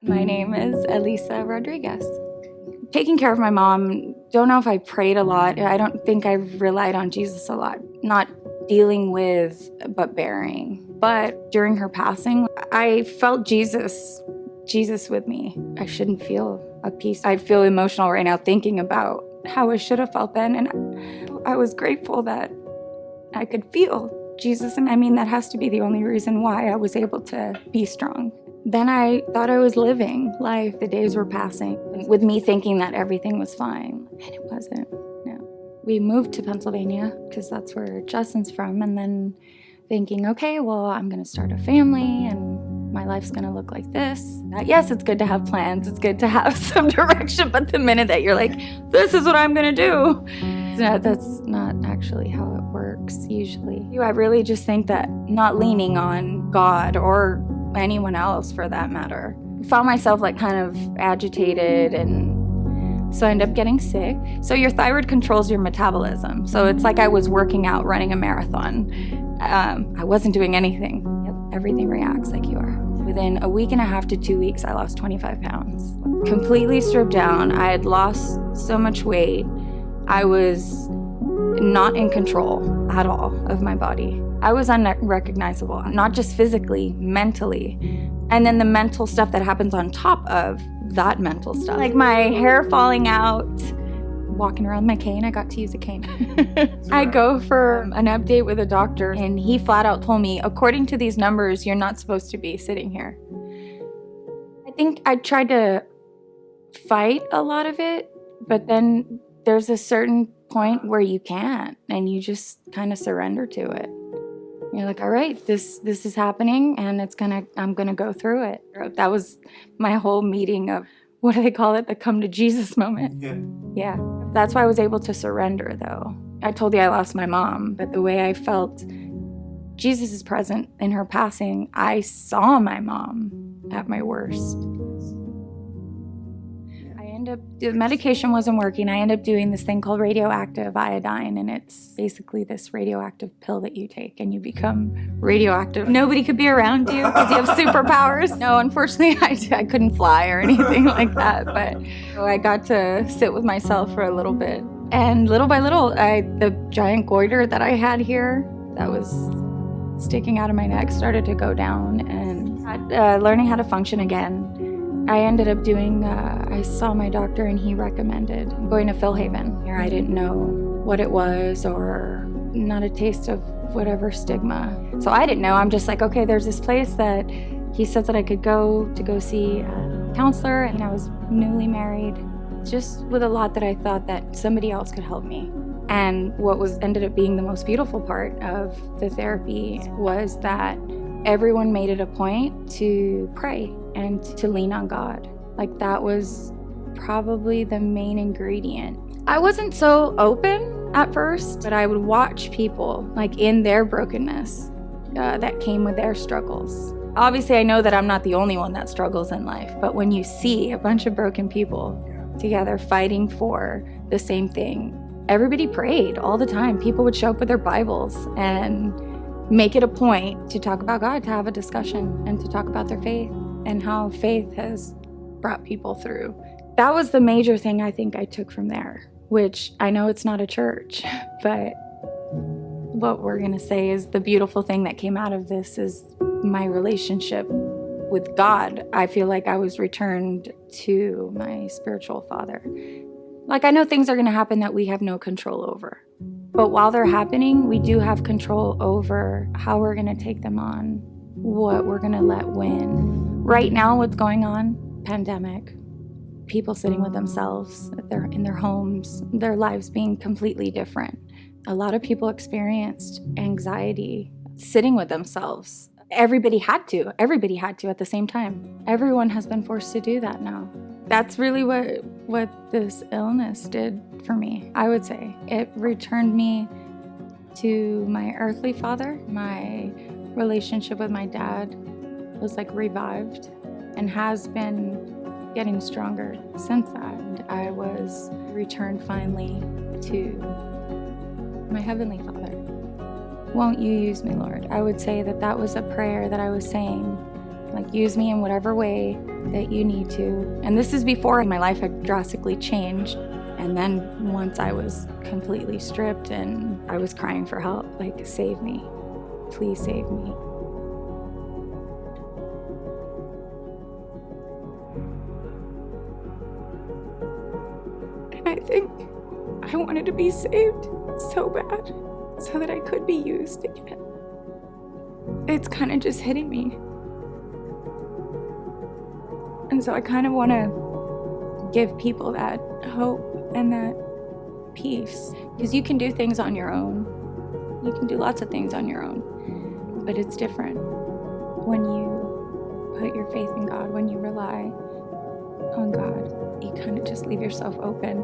My name is Elisa Rodriguez. Taking care of my mom, don't know if I prayed a lot. I don't think I relied on Jesus a lot. Not dealing with, but bearing. But during her passing, I felt Jesus with me. I shouldn't feel a peace. I feel emotional right now thinking about how I should have felt then. And I was grateful that I could feel Jesus. And I mean, that has to be the only reason why I was able to be strong. Then I thought I was living life. The days were passing with me thinking that everything was fine. And it wasn't, no. We moved to Pennsylvania because that's where Justin's from. And then thinking, okay, well, I'm going to start a family and my life's going to look like this. Yes, it's good to have plans. It's good to have some direction. But the minute that you're like, this is what I'm going to do, that's not actually how it works usually. I really just think that not leaning on God or anyone else for that matter. Found myself like kind of agitated, and so I ended up getting sick. So your thyroid controls your metabolism. So it's like I was working out, running a marathon. I wasn't doing anything. Everything reacts like you are. Within a week and a half to 2 weeks, I lost 25 pounds. Completely stripped down. I had lost so much weight. I was not in control at all of my body. I was unrecognizable, not just physically, mentally. And then the mental stuff that happens on top of that mental stuff. Like my hair falling out, walking around with my cane. I got to use a cane. I go for an update with a doctor and he flat out told me, according to these numbers, you're not supposed to be sitting here. I think I tried to fight a lot of it, but then there's a certain point where you can't and you just kind of surrender to it. You're like, all right, this is happening and I'm gonna go through it. That was my whole meeting of, what do they call it? The come to Jesus moment. Yeah. That's why I was able to surrender though. I told you I lost my mom, but the way I felt Jesus is present in her passing, I saw my mom at my worst. The medication wasn't working. I ended up doing this thing called radioactive iodine, and it's basically this radioactive pill that you take and you become radioactive. Nobody could be around you because you have superpowers. No, unfortunately, I couldn't fly or anything like that, but I got to sit with myself for a little bit. And little by little, the giant goiter that I had here that was sticking out of my neck started to go down, and learning how to function again. I ended up doing, I saw my doctor and he recommended going to Hileman. I didn't know what it was or not a taste of whatever stigma. So I didn't know. I'm just like, okay, there's this place that he says that I could go to see a counselor, and I was newly married. Just with a lot that I thought that somebody else could help me. And what ended up being the most beautiful part of the therapy was that everyone made it a point to pray and to lean on God. Like that was probably the main ingredient. I wasn't so open at first, but I would watch people like in their brokenness that came with their struggles. Obviously, I know that I'm not the only one that struggles in life, but when you see a bunch of broken people together fighting for the same thing, everybody prayed all the time. People would show up with their Bibles and make it a point to talk about God, to have a discussion and to talk about their faith and how faith has brought people through. That was the major thing I think I took from there, which I know it's not a church, but what we're gonna say is the beautiful thing that came out of this is my relationship with God. I feel like I was returned to my spiritual father. Like I know things are gonna happen that we have no control over. But while they're happening, we do have control over how we're gonna take them on, what we're gonna let win. Right now, what's going on, pandemic, people sitting with themselves in their homes, their lives being completely different. A lot of people experienced anxiety sitting with themselves. Everybody had to at the same time. Everyone has been forced to do that now. That's really what this illness did for me, I would say. It returned me to my earthly father. My relationship with my dad was like revived and has been getting stronger since that. And I was returned finally to my Heavenly Father. Won't you use me, Lord? I would say that was a prayer that I was saying, like, use me in whatever way that you need to. And this is before my life had drastically changed. And then once I was completely stripped and I was crying for help, like, save me, please save me. And I think I wanted to be saved so bad so that I could be used again. It's kind of just hitting me. And so I kind of want to give people that hope and that peace, because you can do things on your own. You can do lots of things on your own, but it's different when you put your faith in God, when you rely on God. You kind of just leave yourself open